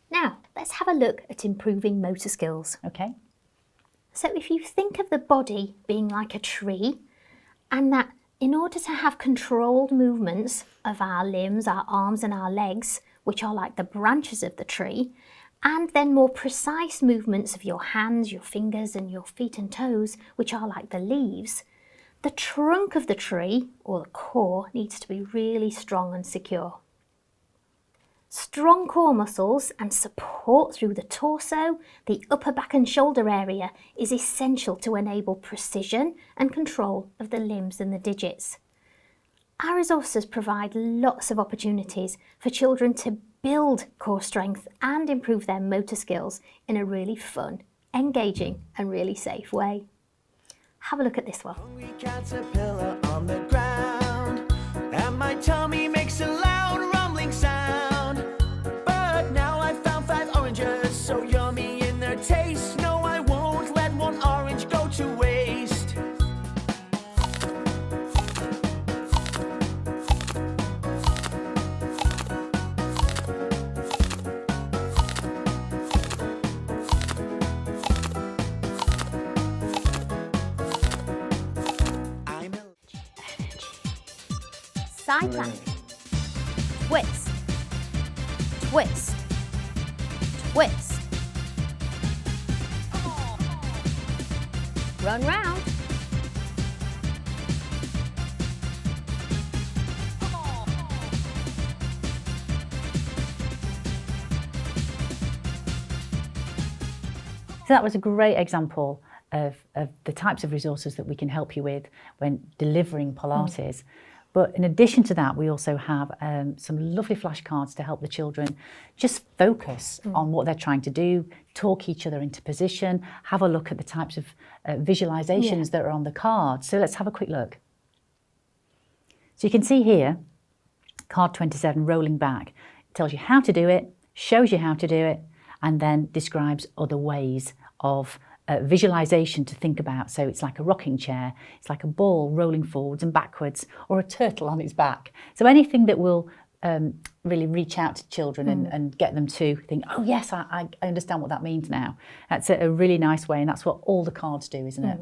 Now, let's have a look at improving motor skills. Okay. So if you think of the body being like a tree, and that in order to have controlled movements of our limbs, our arms and our legs, which are like the branches of the tree, and then more precise movements of your hands, your fingers and your feet and toes, which are like the leaves, the trunk of the tree, or the core, needs to be really strong and secure. Strong core muscles and support through the torso, the upper back and shoulder area is essential to enable precision and control of the limbs and the digits. Our resources provide lots of opportunities for children to build core strength and improve their motor skills in a really fun, engaging and really safe way. Have a look at this one. Hungry caterpillar on the ground, and my tummy makes a loud rumbling sound. But now I've found 5 oranges, so yummy in their taste. No, I won't let 1 orange go to waste. Side plank. Twist. Twist. Twist. Run round. So that was a great example of the types of resources that we can help you with when delivering Pilates. But in addition to that, we also have some lovely flashcards to help the children just focus on what they're trying to do, talk each other into position, have a look at the types of visualizations that are on the card. So let's have a quick look. So you can see here, card 27, rolling back. It tells you how to do it, shows you how to do it, and then describes other ways of visualization to think about. So it's like a rocking chair, it's like a ball rolling forwards and backwards, or a turtle on its back. So anything that will really reach out to children and get them to think, oh yes, I understand what that means now. That's a really nice way, and that's what all the cards do, isn't it?